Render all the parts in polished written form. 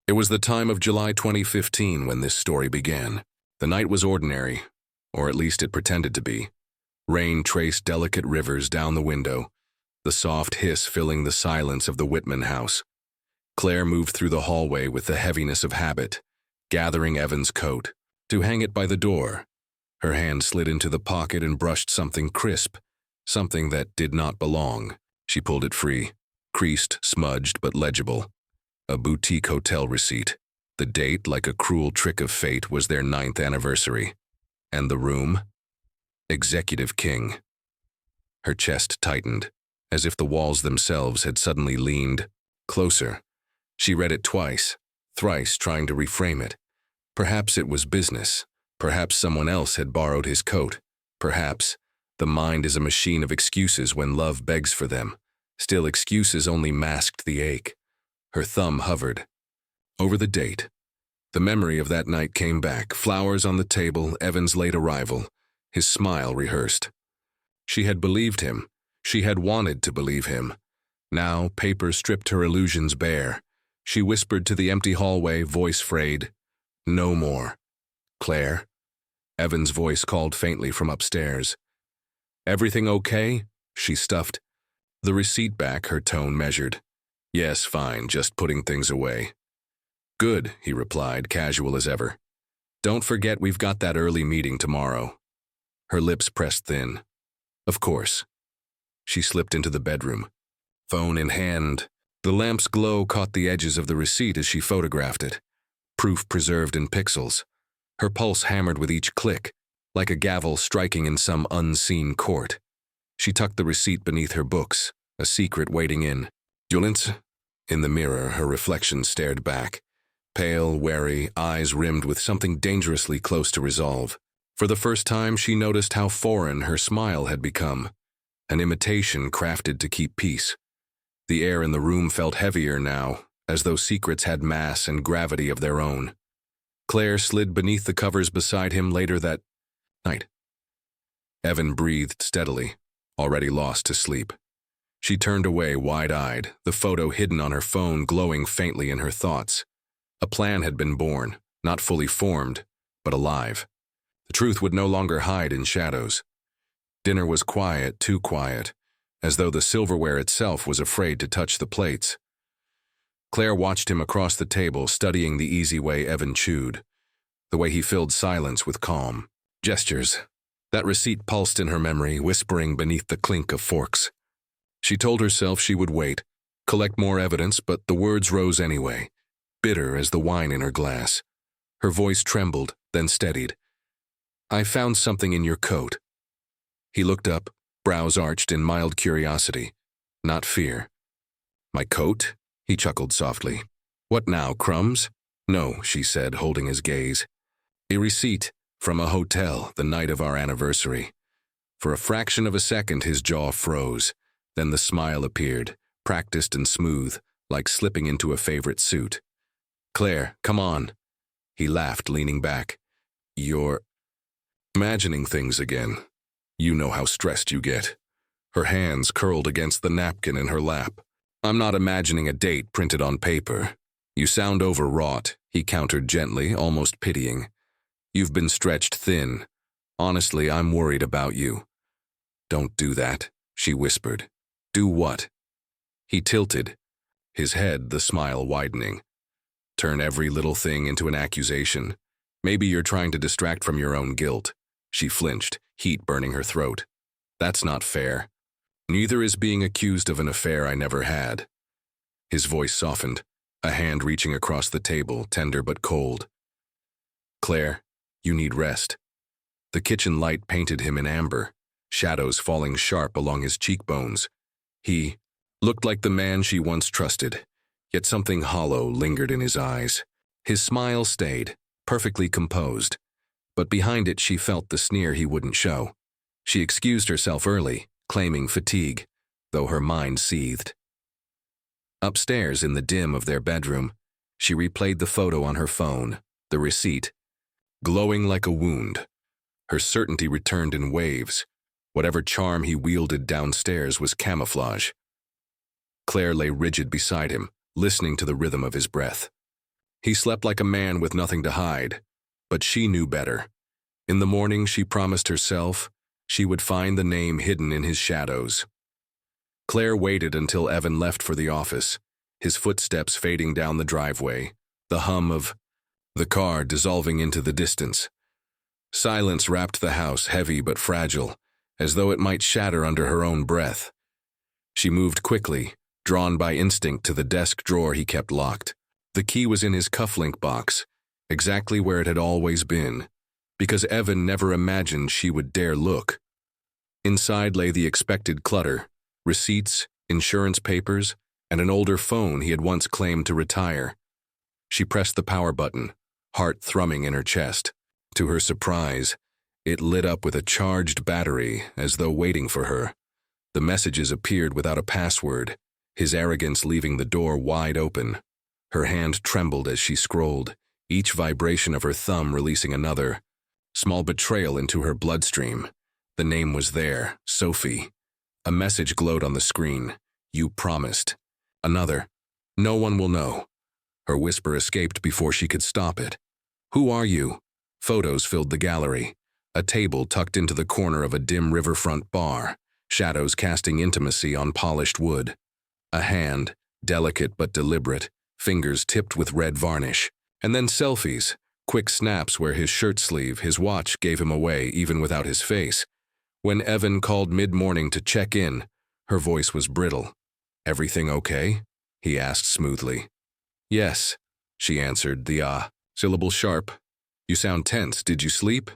It was the time of July 2015 when this story began. The night was ordinary, or at least it pretended to be. Rain traced delicate rivers down the window, the soft hiss filling the silence of the Whitman house. Claire moved through the hallway with the heaviness of habit, gathering Evan's coat to hang it by the door. Her hand slid into the pocket and brushed something crisp, something that did not belong. She pulled it free, creased, smudged, but legible. A boutique hotel receipt. The date, like a cruel trick of fate, was their 9th anniversary. And the room? Executive King. Her chest tightened, as if the walls themselves had suddenly leaned closer. She read it twice, thrice, trying to reframe it. Perhaps it was business. Perhaps someone else had borrowed his coat. Perhaps the mind is a machine of excuses when love begs for them. Still, excuses only masked the ache. Her thumb hovered over the date. The memory of that night came back, flowers on the table, Evan's late arrival, his smile rehearsed. She had believed him. She had wanted to believe him. Now, paper stripped her illusions bare. She whispered to the empty hallway, voice frayed, "No more." "Claire?" Evan's voice called faintly from upstairs. "Everything okay?" She stuffed the receipt back, her tone measured. "Yes, fine, just putting things away." "Good," he replied, casual as ever. "Don't forget we've got that early meeting tomorrow." Her lips pressed thin. "Of course." She slipped into the bedroom, phone in hand. The lamp's glow caught the edges of the receipt as she photographed it, proof preserved in pixels. Her pulse hammered with each click, like a gavel striking in some unseen court. She tucked the receipt beneath her books, a secret waiting in. "Julens?" In the mirror, her reflection stared back, pale, wary, eyes rimmed with something dangerously close to resolve. For the first time, she noticed how foreign her smile had become, an imitation crafted to keep peace. The air in the room felt heavier now, as though secrets had mass and gravity of their own. Claire slid beneath the covers beside him later that night. Evan breathed steadily, already lost to sleep. She turned away, wide-eyed, the photo hidden on her phone glowing faintly in her thoughts. A plan had been born, not fully formed, but alive. The truth would no longer hide in shadows. Dinner was quiet, too quiet, as though the silverware itself was afraid to touch the plates. Claire watched him across the table, studying the easy way Evan chewed, the way he filled silence with calm gestures. That receipt pulsed in her memory, whispering beneath the clink of forks. She told herself she would wait, collect more evidence, but the words rose anyway, bitter as the wine in her glass. Her voice trembled, then steadied. "I found something in your coat." He looked up, brows arched in mild curiosity, not fear. "My coat?" He chuckled softly. "What now, crumbs?" "No," she said, holding his gaze. "A receipt from a hotel the night of our anniversary." For a fraction of a second, his jaw froze. Then the smile appeared, practiced and smooth, like slipping into a favorite suit. "Claire, come on." He laughed, leaning back. "You're imagining things again. You know how stressed you get." Her hands curled against the napkin in her lap. "I'm not imagining a date printed on paper. You sound overwrought," he countered gently, almost pitying. "You've been stretched thin. Honestly, I'm worried about you." "Don't do that," she whispered. "Do what?" He tilted, his head, the smile widening. "Turn every little thing into an accusation. Maybe you're trying to distract from your own guilt." She flinched, heat burning her throat. "That's not fair. Neither is being accused of an affair I never had." His voice softened, a hand reaching across the table, tender but cold. "Claire, you need rest." The kitchen light painted him in amber, shadows falling sharp along his cheekbones. He looked like the man she once trusted, yet something hollow lingered in his eyes. His smile stayed, perfectly composed, but behind it she felt the sneer he wouldn't show. She excused herself early, claiming fatigue, though her mind seethed. Upstairs in the dim of their bedroom, she replayed the photo on her phone, the receipt, glowing like a wound. Her certainty returned in waves. Whatever charm he wielded downstairs was camouflage. Claire lay rigid beside him, listening to the rhythm of his breath. He slept like a man with nothing to hide, but she knew better. In the morning, she promised herself she would find the name hidden in his shadows. Claire waited until Evan left for the office, his footsteps fading down the driveway, the hum of the car dissolving into the distance. Silence wrapped the house, heavy but fragile, as though it might shatter under her own breath. She moved quickly, drawn by instinct to the desk drawer he kept locked. The key was in his cufflink box, exactly where it had always been, because Evan never imagined she would dare look. Inside lay the expected clutter, receipts, insurance papers, and an older phone he had once claimed to retire. She pressed the power button, heart thrumming in her chest. To her surprise, it lit up with a charged battery, as though waiting for her. The messages appeared without a password, his arrogance leaving the door wide open. Her hand trembled as she scrolled, each vibration of her thumb releasing another small betrayal into her bloodstream. The name was there, Sophie. A message glowed on the screen. You promised. Another. No one will know. Her whisper escaped before she could stop it. Who are you? Photos filled the gallery. A table tucked into the corner of a dim riverfront bar, shadows casting intimacy on polished wood. A hand, delicate but deliberate, fingers tipped with red varnish. And then selfies, quick snaps where his shirt sleeve, his watch gave him away even without his face. When Evan called mid-morning to check in, her voice was brittle. Everything okay? He asked smoothly. Yes, she answered, the syllable sharp. You sound tense. Did you sleep?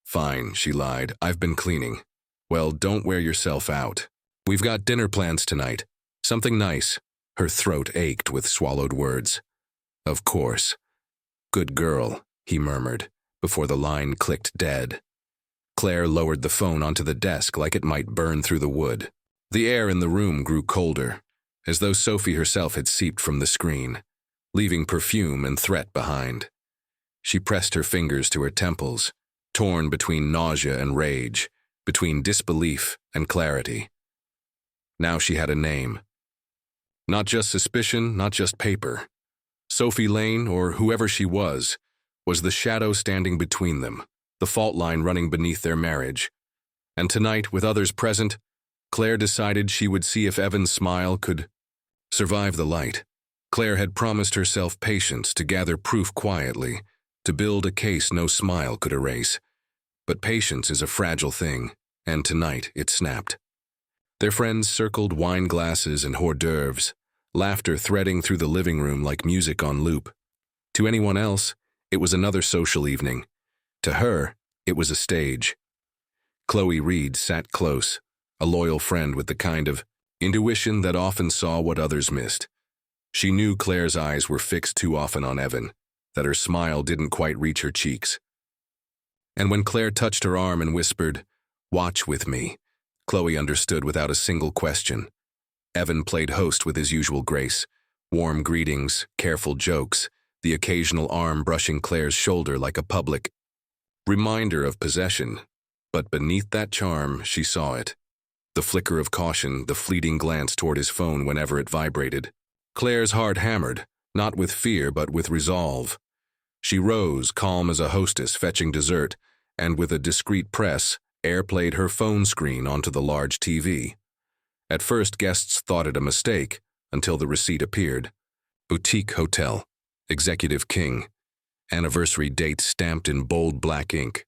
Fine, she lied. I've been cleaning. Well, don't wear yourself out. We've got dinner plans tonight. Something nice. Her throat ached with swallowed words. Of course. Good girl, he murmured, before the line clicked dead. Claire lowered the phone onto the desk like it might burn through the wood. The air in the room grew colder, as though Sophie herself had seeped from the screen, leaving perfume and threat behind. She pressed her fingers to her temples, torn between nausea and rage, between disbelief and clarity. Now she had a name. Not just suspicion, not just paper. Sophie Lane, or whoever she was the shadow standing between them, the fault line running beneath their marriage. And tonight, with others present, Claire decided she would see if Evan's smile could survive the light. Claire had promised herself patience to gather proof quietly, to build a case no smile could erase. But patience is a fragile thing, and tonight it snapped. Their friends circled wine glasses and hors d'oeuvres, laughter threading through the living room like music on loop. To anyone else, it was another social evening. To her, it was a stage. Chloe Reed sat close, a loyal friend with the kind of intuition that often saw what others missed. She knew Claire's eyes were fixed too often on Evan, that her smile didn't quite reach her cheeks. And when Claire touched her arm and whispered, "Watch with me," Chloe understood without a single question. Evan played host with his usual grace, warm greetings, careful jokes, the occasional arm brushing Claire's shoulder like a public reminder of possession. But beneath that charm, she saw it. The flicker of caution, the fleeting glance toward his phone whenever it vibrated. Claire's heart hammered, not with fear but with resolve. She rose, calm as a hostess fetching dessert, and with a discreet press, airplayed her phone screen onto the large TV. At first, guests thought it a mistake, until the receipt appeared. Boutique Hotel, Executive King, anniversary date stamped in bold black ink.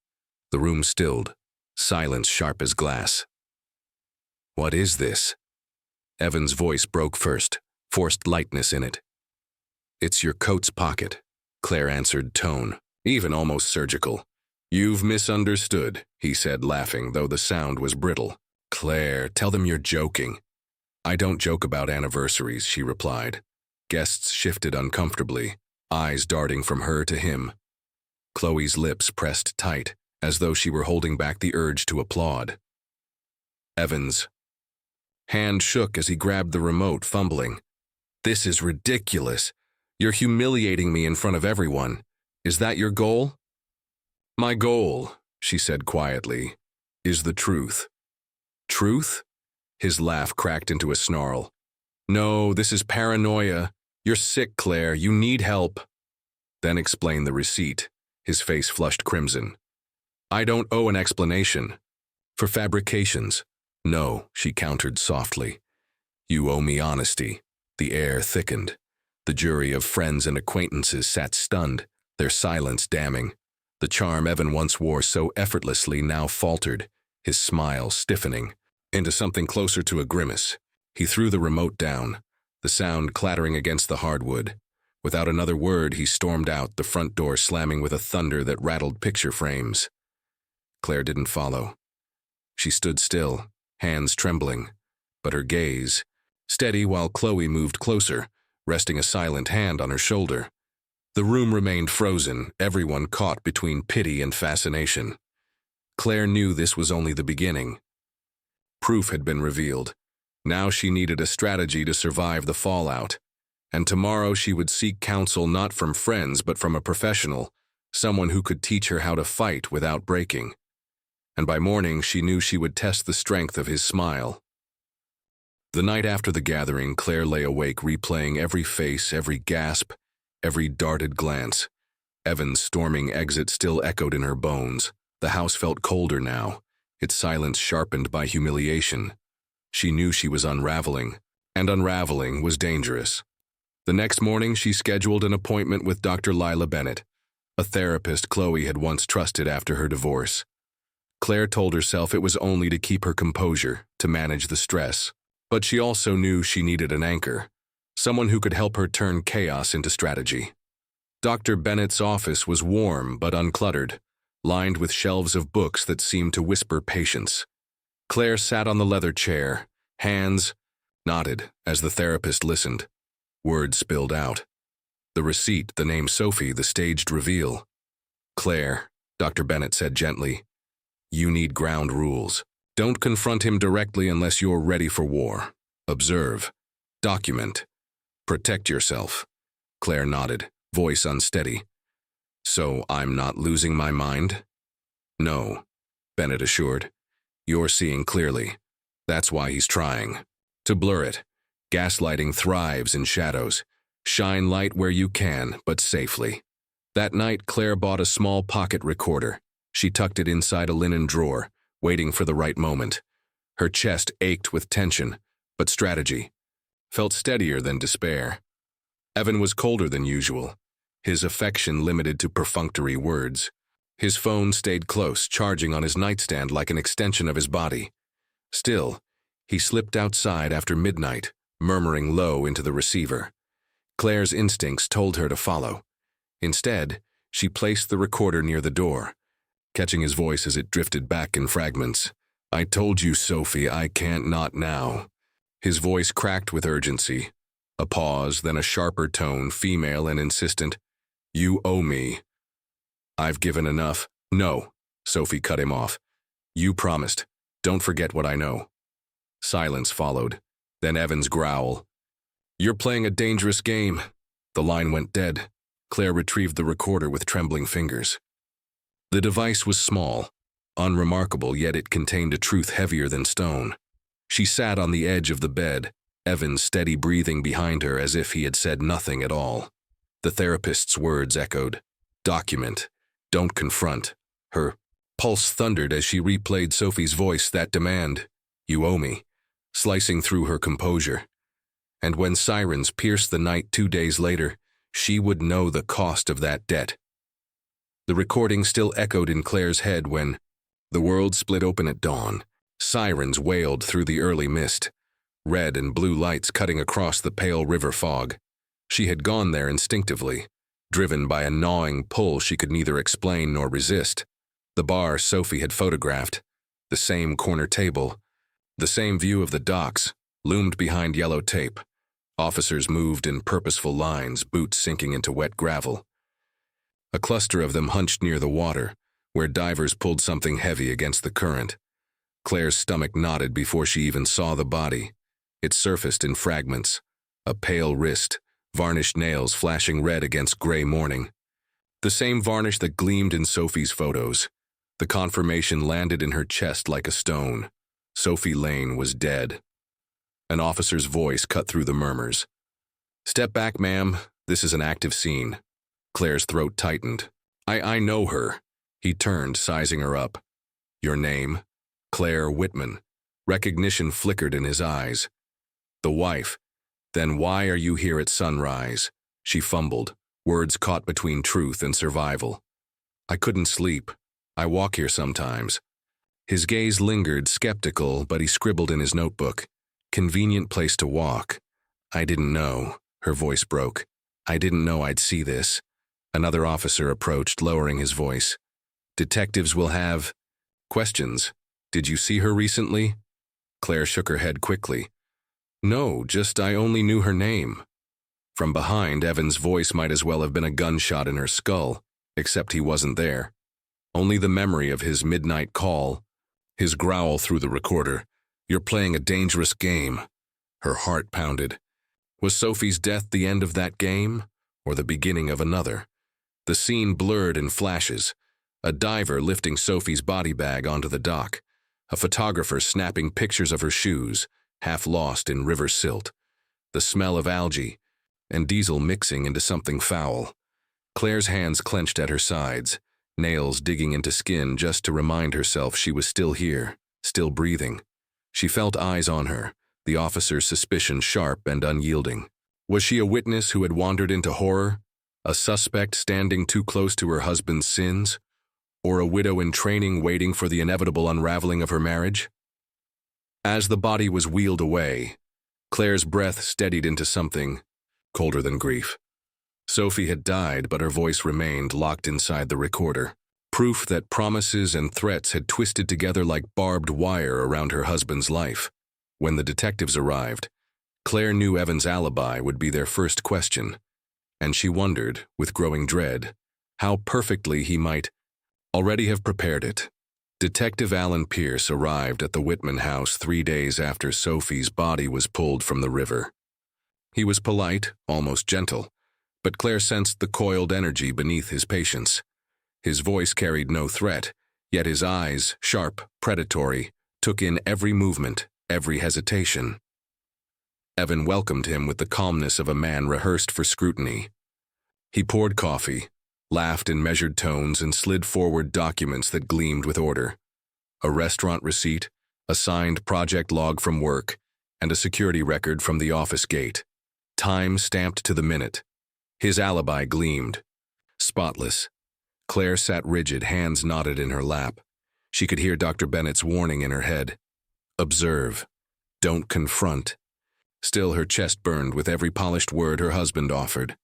The room stilled, silence sharp as glass. What is this? Evan's voice broke first, forced lightness in it. It's your coat's pocket, Claire answered, tone, even almost surgical. You've misunderstood, he said, laughing, though the sound was brittle. Claire, tell them you're joking. I don't joke about anniversaries, she replied. Guests shifted uncomfortably, eyes darting from her to him. Chloe's lips pressed tight, as though she were holding back the urge to applaud. Evan's hand shook as he grabbed the remote, fumbling. This is ridiculous. You're humiliating me in front of everyone. Is that your goal? My goal, she said quietly, is the truth. Truth? His laugh cracked into a snarl. No, this is paranoia. You're sick, Claire. You need help. then explained the receipt. His face flushed crimson. I don't owe an explanation. For fabrications. No, she countered softly. You owe me honesty. The air thickened. The jury of friends and acquaintances sat stunned, their silence damning. The charm Evan once wore so effortlessly now faltered, his smile stiffening into something closer to a grimace. He threw the remote down, the sound clattering against the hardwood. Without another word, he stormed out, the front door slamming with a thunder that rattled picture frames. Claire didn't follow. She stood still, hands trembling, but her gaze, steady while Chloe moved closer, resting a silent hand on her shoulder. The room remained frozen, everyone caught between pity and fascination. Claire knew this was only the beginning. Proof had been revealed. Now she needed a strategy to survive the fallout. And tomorrow she would seek counsel not from friends but from a professional, someone who could teach her how to fight without breaking. And by morning she knew she would test the strength of his smile. The night after the gathering, Claire lay awake replaying every face, every gasp, every darted glance. Evan's storming exit still echoed in her bones. The house felt colder now, its silence sharpened by humiliation. She knew she was unraveling, and unraveling was dangerous. The next morning, she scheduled an appointment with Dr. Lila Bennett, a therapist Chloe had once trusted after her divorce. Claire told herself it was only to keep her composure, to manage the stress. But she also knew she needed an anchor, someone who could help her turn chaos into strategy. Dr. Bennett's office was warm but uncluttered, lined with shelves of books that seemed to whisper patience. Claire sat on the leather chair, hands nodded as the therapist listened. Words spilled out. The receipt, the name Sophie, the staged reveal. Claire, Dr. Bennett said gently, you need ground rules. Don't confront him directly unless you're ready for war. Observe. Document. Protect yourself. Claire nodded, voice unsteady. So I'm not losing my mind? No, Bennett assured. You're seeing clearly. That's why he's trying. To blur it. Gaslighting thrives in shadows. Shine light where you can, but safely. That night, Claire bought a small pocket recorder. She tucked it inside a linen drawer, waiting for the right moment. Her chest ached with tension, but strategy felt steadier than despair. Evan was colder than usual, his affection limited to perfunctory words. His phone stayed close, charging on his nightstand like an extension of his body. Still, he slipped outside after midnight, murmuring low into the receiver. Claire's instincts told her to follow. Instead, she placed the recorder near the door, catching his voice as it drifted back in fragments. I told you, Sophie, I can't not now. His voice cracked with urgency. A pause, then a sharper tone, female and insistent. You owe me. I've given enough. No, Sophie cut him off. You promised. Don't forget what I know. Silence followed. Then Evan's growl. You're playing a dangerous game. The line went dead. Claire retrieved the recorder with trembling fingers. The device was small, unremarkable, yet it contained a truth heavier than stone. She sat on the edge of the bed, Evan's steady breathing behind her as if he had said nothing at all. The therapist's words echoed. Document. Don't confront. Her pulse thundered as she replayed Sophie's voice, that demand. You owe me. Slicing through her composure. And when sirens pierced the night 2 days later, she would know the cost of that debt. The recording still echoed in Claire's head when the world split open at dawn. Sirens wailed through the early mist, red and blue lights cutting across the pale river fog. She had gone there instinctively, driven by a gnawing pull she could neither explain nor resist. The bar Sophie had photographed, the same corner table, the same view of the docks, loomed behind yellow tape. Officers moved in purposeful lines, boots sinking into wet gravel. A cluster of them hunched near the water, where divers pulled something heavy against the current. Claire's stomach knotted before she even saw the body. It surfaced in fragments. A pale wrist, varnished nails flashing red against gray morning. The same varnish that gleamed in Sophie's photos. The confirmation landed in her chest like a stone. Sophie Lane was dead. An officer's voice cut through the murmurs. Step back, ma'am. This is an active scene. Claire's throat tightened. I know her. He turned, sizing her up. Your name? Claire Whitman. Recognition flickered in his eyes. The wife. Then why are you here at sunrise? She fumbled, words caught between truth and survival. I couldn't sleep. I walk here sometimes. His gaze lingered, skeptical, but he scribbled in his notebook. Convenient place to walk. I didn't know. Her voice broke. I didn't know I'd see this. Another officer approached, lowering his voice. Detectives will have questions. Did you see her recently? Claire shook her head quickly. No, just I only knew her name. From behind, Evan's voice might as well have been a gunshot in her skull, except he wasn't there. Only the memory of his midnight call, his growl through the recorder. You're playing a dangerous game. Her heart pounded. Was Sophie's death the end of that game, or the beginning of another? The scene blurred in flashes. A diver lifting Sophie's body bag onto the dock. A photographer snapping pictures of her shoes, half lost in river silt. The smell of algae, and diesel mixing into something foul. Claire's hands clenched at her sides, nails digging into skin just to remind herself she was still here, still breathing. She felt eyes on her, the officer's suspicion sharp and unyielding. Was she a witness who had wandered into horror? A suspect standing too close to her husband's sins? Or a widow in training waiting for the inevitable unraveling of her marriage? As the body was wheeled away, Claire's breath steadied into something colder than grief. Sophie had died, but her voice remained locked inside the recorder. Proof that promises and threats had twisted together like barbed wire around her husband's life. When the detectives arrived, Claire knew Evan's alibi would be their first question, and she wondered, with growing dread, how perfectly he might already have prepared it. Detective Alan Pierce arrived at the Whitman house 3 days after Sophie's body was pulled from the river. He was polite, almost gentle, but Claire sensed the coiled energy beneath his patience. His voice carried no threat, yet his eyes, sharp, predatory, took in every movement, every hesitation. Evan welcomed him with the calmness of a man rehearsed for scrutiny. He poured coffee, laughed in measured tones, and slid forward documents that gleamed with order. A restaurant receipt, a signed project log from work, and a security record from the office gate. Time stamped to the minute. His alibi gleamed. Spotless. Claire sat rigid, hands knotted in her lap. She could hear Dr. Bennett's warning in her head. Observe. Don't confront. Still, her chest burned with every polished word her husband offered.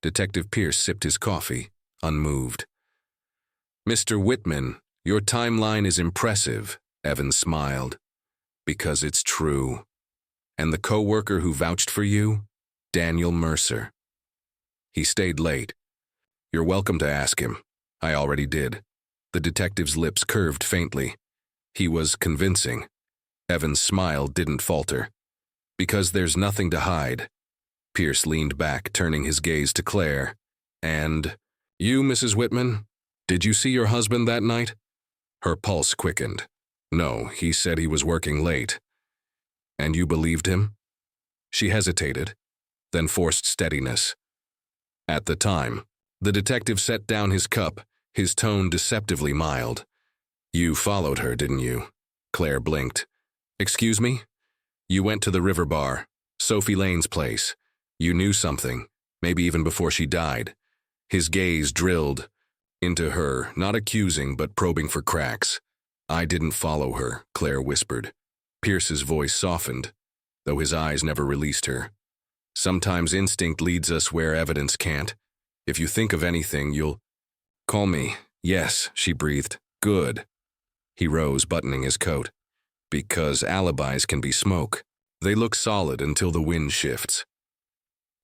Detective Pierce sipped his coffee, unmoved. Mr. Whitman, your timeline is impressive, Evan smiled. Because it's true. And the co-worker who vouched for you? Daniel Mercer. He stayed late. You're welcome to ask him. I already did. The detective's lips curved faintly. He was convincing. Evan's smile didn't falter. Because there's nothing to hide. Pierce leaned back, turning his gaze to Claire. And, you, Mrs. Whitman, did you see your husband that night? Her pulse quickened. No, he said he was working late. And you believed him? She hesitated, then forced steadiness. At the time, the detective set down his cup, his tone deceptively mild. You followed her, didn't you? Claire blinked. Excuse me? You went to the river bar, Sophie Lane's place. You knew something, maybe even before she died. His gaze drilled into her, not accusing but probing for cracks. I didn't follow her, Claire whispered. Pierce's voice softened, though his eyes never released her. Sometimes instinct leads us where evidence can't. If you think of anything, you'll... Call me. Yes, she breathed. Good. He rose, buttoning his coat. Because alibis can be smoke. They look solid until the wind shifts.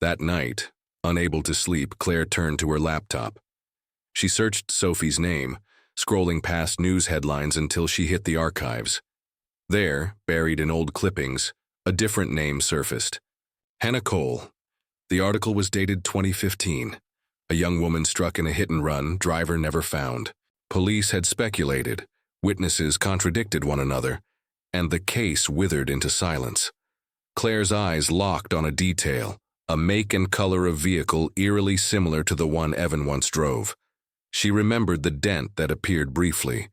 That night, unable to sleep, Claire turned to her laptop. She searched Sophie's name, scrolling past news headlines until she hit the archives. There, buried in old clippings, a different name surfaced. Hannah Cole. The article was dated 2015. A young woman struck in a hit-and-run, driver never found. Police had speculated, witnesses contradicted one another, and the case withered into silence. Claire's eyes locked on a detail, a make and color of vehicle eerily similar to the one Evan once drove. She remembered the dent that appeared briefly,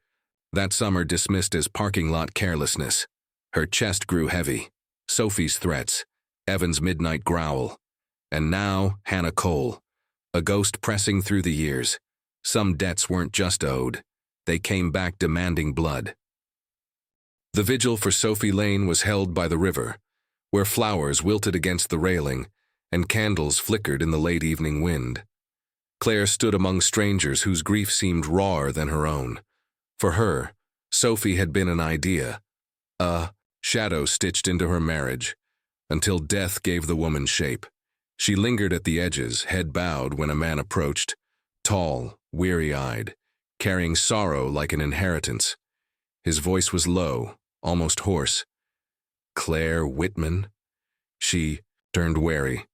that summer dismissed as parking lot carelessness. Her chest grew heavy. Sophie's threats, Evan's midnight growl, and now Hannah Cole, a ghost pressing through the years. Some debts weren't just owed, they came back demanding blood. The vigil for Sophie Lane was held by the river, where flowers wilted against the railing and candles flickered in the late evening wind. Claire stood among strangers whose grief seemed rawer than her own. For her, Sophie had been an idea, a shadow stitched into her marriage, until death gave the woman shape. She lingered at the edges, head bowed, when a man approached, tall, weary-eyed, carrying sorrow like an inheritance. His voice was low, almost hoarse. "Claire Whitman?" She turned wary.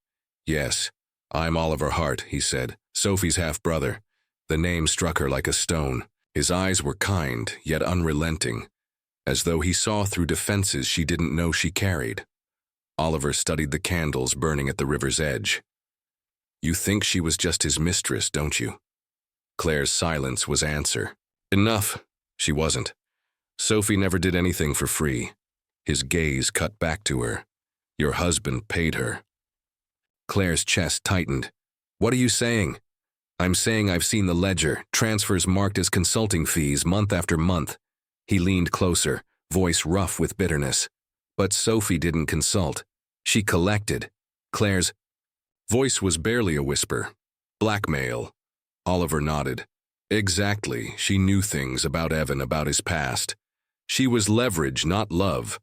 "Yes, I'm Oliver Hart," he said, "Sophie's half-brother." The name struck her like a stone. His eyes were kind, yet unrelenting, as though he saw through defenses she didn't know she carried. Oliver studied the candles burning at the river's edge. "You think she was just his mistress, don't you?" Claire's silence was answer. "Enough. She wasn't. Sophie never did anything for free." His gaze cut back to her. "Your husband paid her." Claire's chest tightened. "What are you saying?" "I'm saying I've seen the ledger, transfers marked as consulting fees month after month." He leaned closer, voice rough with bitterness. "But Sophie didn't consult. She collected." Claire's voice was barely a whisper. "Blackmail." Oliver nodded. "Exactly. She knew things about Evan, about his past. She was leverage, not love."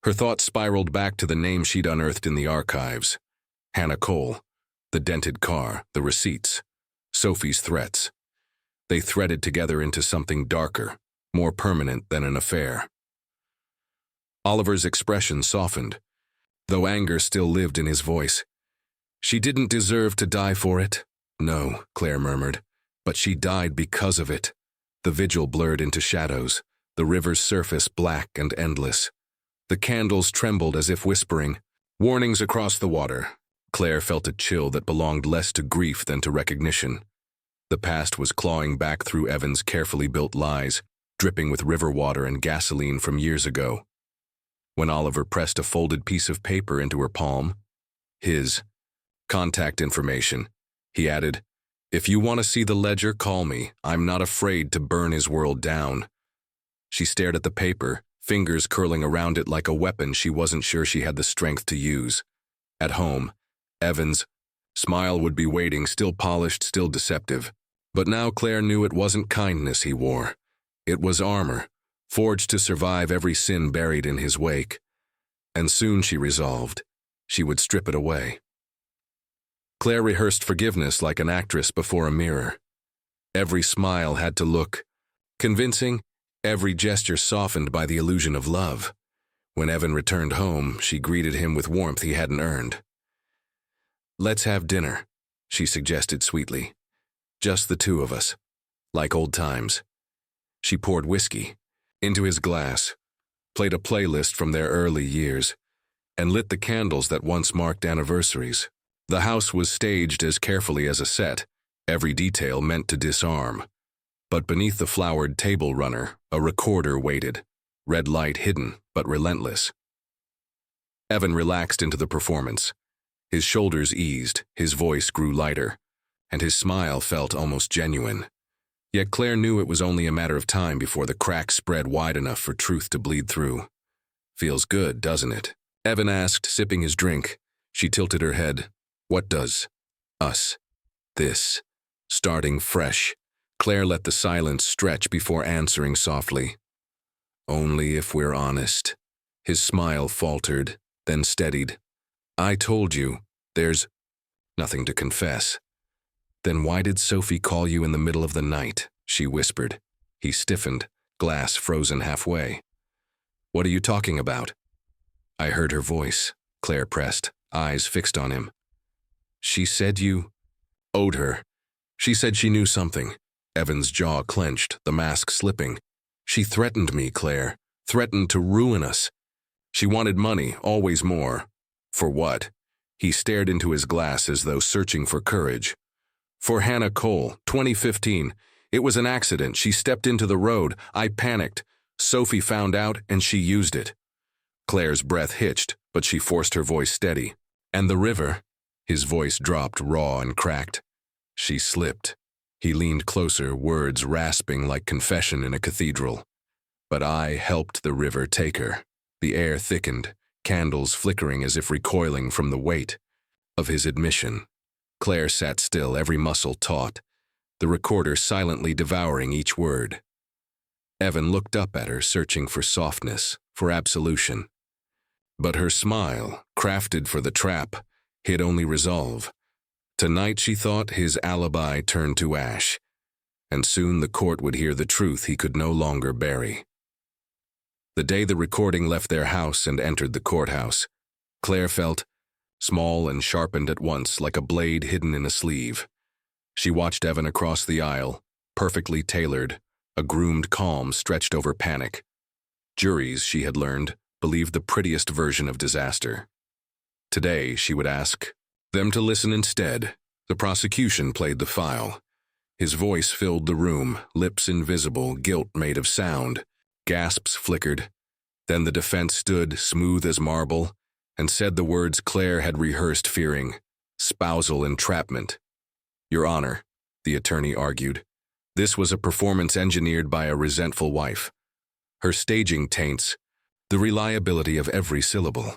Her thoughts spiraled back to the name she'd unearthed in the archives. Hannah Cole, the dented car, the receipts, Sophie's threats. They threaded together into something darker, more permanent than an affair. Oliver's expression softened, though anger still lived in his voice. "She didn't deserve to die for it." "No," Claire murmured, "but she died because of it." The vigil blurred into shadows, the river's surface black and endless. The candles trembled as if whispering, warnings across the water. Claire felt a chill that belonged less to grief than to recognition. The past was clawing back through Evan's carefully built lies, dripping with river water and gasoline from years ago. When Oliver pressed a folded piece of paper into her palm, his contact information, he added, "If you want to see the ledger, call me. I'm not afraid to burn his world down." She stared at the paper, fingers curling around it like a weapon she wasn't sure she had the strength to use. At home, Evan's smile would be waiting, still polished, still deceptive. But now Claire knew it wasn't kindness he wore. It was armor, forged to survive every sin buried in his wake. And soon, she resolved, she would strip it away. Claire rehearsed forgiveness like an actress before a mirror. Every smile had to look convincing, every gesture softened by the illusion of love. When Evan returned home, she greeted him with warmth he hadn't earned. "Let's have dinner," she suggested sweetly. "Just the two of us, like old times." She poured whiskey into his glass, played a playlist from their early years, and lit the candles that once marked anniversaries. The house was staged as carefully as a set, every detail meant to disarm. But beneath the flowered table runner, a recorder waited, red light hidden but relentless. Evan relaxed into the performance. His shoulders eased, his voice grew lighter, and his smile felt almost genuine. Yet Claire knew it was only a matter of time before the cracks spread wide enough for truth to bleed through. "Feels good, doesn't it?" Evan asked, sipping his drink. She tilted her head. "What does? Us. This. Starting fresh." Claire let the silence stretch before answering softly. "Only if we're honest." His smile faltered, then steadied. "I told you, there's nothing to confess." "Then why did Sophie call you in the middle of the night?" she whispered. He stiffened, glass frozen halfway. "What are you talking about?" "I heard her voice," Claire pressed, eyes fixed on him. "She said you owed her. She said she knew something." Evan's jaw clenched, the mask slipping. "She threatened me, Claire. Threatened to ruin us. She wanted money, always more." "For what?" He stared into his glass as though searching for courage. For Hannah Cole, 2015. It was an accident. She stepped into the road. I panicked. Sophie found out, and she used it. Claire's breath hitched, but she forced her voice steady. And the river? His voice dropped raw and cracked. She slipped. He leaned closer, words rasping like confession in a cathedral. But I helped the river take her. The air thickened, candles flickering as if recoiling from the weight of his admission. Claire sat still, every muscle taut, the recorder silently devouring each word. Evan looked up at her, searching for softness, for absolution. But her smile, crafted for the trap, hid only resolve. Tonight, she thought, his alibi turned to ash, and soon the court would hear the truth he could no longer bury. The day the recording left their house and entered the courthouse, Claire felt small and sharpened at once, like a blade hidden in a sleeve. She watched Evan across the aisle, perfectly tailored, a groomed calm stretched over panic. Juries, she had learned, believed the prettiest version of disaster. Today, she would ask them to listen instead. The prosecution played the file. His voice filled the room, lips invisible, guilt made of sound. Gasps flickered. Then the defense stood, smooth as marble, and said the words Claire had rehearsed fearing: spousal entrapment. Your Honor, the attorney argued, this was a performance engineered by a resentful wife. Her staging taints the reliability of every syllable.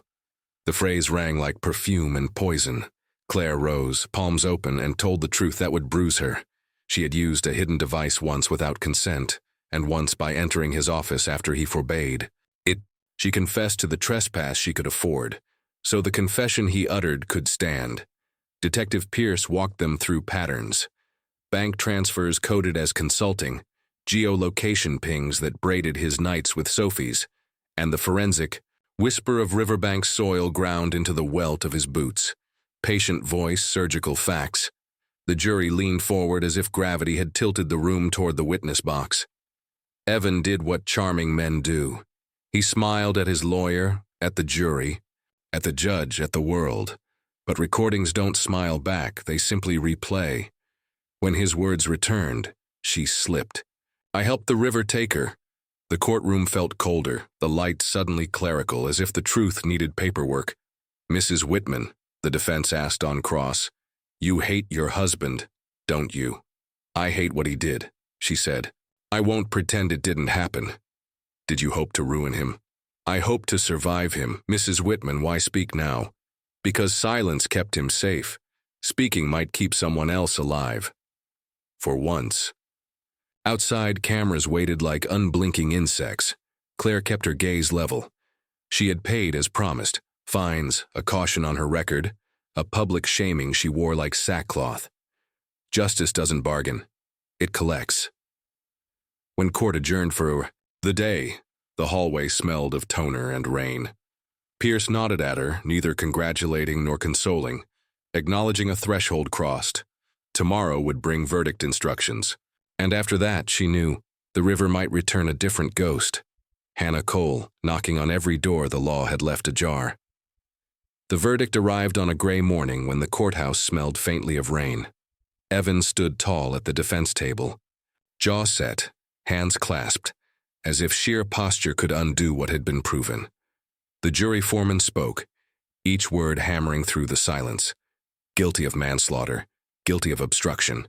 The phrase rang like perfume and poison. Claire rose, palms open, and told the truth that would bruise her. She had used a hidden device once without consent, and once by entering his office after he forbade it. She confessed to the trespass she could afford, so the confession he uttered could stand. Detective Pierce walked them through patterns. Bank transfers coded as consulting, geolocation pings that braided his nights with Sophie's, and the forensic whisper of riverbank soil ground into the welt of his boots. Patient voice, surgical facts. The jury leaned forward as if gravity had tilted the room toward the witness box. Evan did what charming men do. He smiled at his lawyer, at the jury, at the judge, at the world. But recordings don't smile back, they simply replay. When his words returned, she slipped. I helped the river take her. The courtroom felt colder, the light suddenly clerical, as if the truth needed paperwork. Mrs. Whitman, the defense asked on cross, you hate your husband, don't you? I hate what he did, she said. I won't pretend it didn't happen. Did you hope to ruin him? I hope to survive him. Mrs. Whitman, why speak now? Because silence kept him safe. Speaking might keep someone else alive. For once. Outside, cameras waited like unblinking insects. Claire kept her gaze level. She had paid as promised. Fines, a caution on her record, a public shaming she wore like sackcloth. Justice doesn't bargain. It collects. When court adjourned for the day, the hallway smelled of toner and rain. Pierce nodded at her, neither congratulating nor consoling, acknowledging a threshold crossed. Tomorrow would bring verdict instructions. And after that, she knew, the river might return a different ghost. Hannah Cole, knocking on every door the law had left ajar. The verdict arrived on a gray morning when the courthouse smelled faintly of rain. Evan stood tall at the defense table, jaw set, hands clasped, as if sheer posture could undo what had been proven. The jury foreman spoke, each word hammering through the silence. Guilty of manslaughter, guilty of obstruction.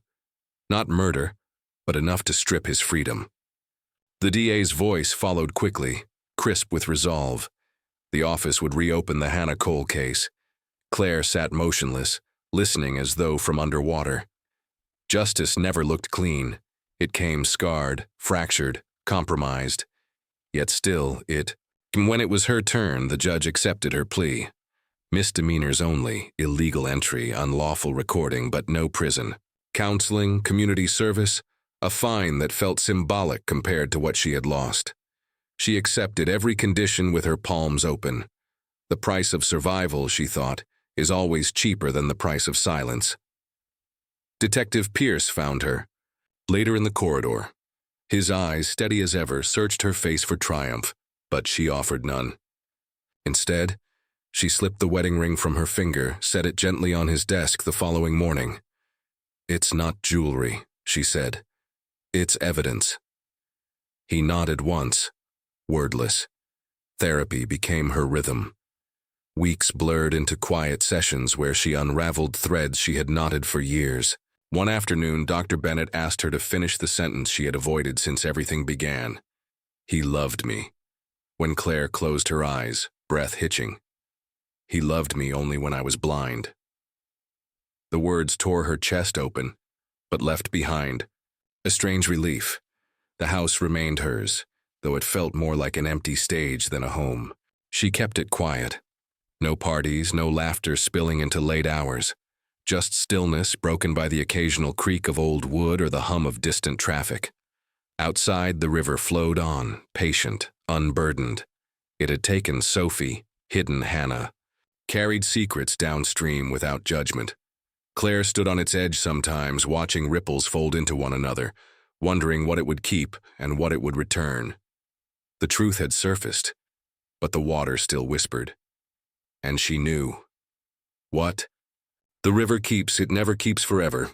Not murder, but enough to strip his freedom. The DA's voice followed quickly, crisp with resolve. The office would reopen the Hannah Cole case. Claire sat motionless, listening as though from underwater. Justice never looked clean. It came scarred, fractured, compromised. Yet still, when it was her turn, the judge accepted her plea. Misdemeanors only, illegal entry, unlawful recording, but no prison. Counseling, community service, a fine that felt symbolic compared to what she had lost. She accepted every condition with her palms open. The price of survival, she thought, is always cheaper than the price of silence. Detective Pierce found her. Later in the corridor. His eyes, steady as ever, searched her face for triumph, but she offered none. Instead, She slipped the wedding ring from her finger, set it gently on his desk the following morning. "It's not jewelry," she said. "It's evidence." He nodded once, wordless. Therapy became her rhythm. Weeks blurred into quiet sessions where she unraveled threads she had knotted for years. One afternoon, Dr. Bennett asked her to finish the sentence she had avoided since everything began. "He loved me." When Claire closed her eyes, breath hitching. "He loved me only when I was blind." The words tore her chest open, but left behind a strange relief. The house remained hers, though it felt more like an empty stage than a home. She kept it quiet. No parties, no laughter spilling into late hours. Just stillness broken by the occasional creak of old wood or the hum of distant traffic. Outside, the river flowed on, patient, unburdened. It had taken Sophie, hidden Hannah, carried secrets downstream without judgment. Claire stood on its edge sometimes, watching ripples fold into one another, wondering what it would keep and what it would return. The truth had surfaced, but the water still whispered. And she knew. What? The river keeps, it never keeps forever.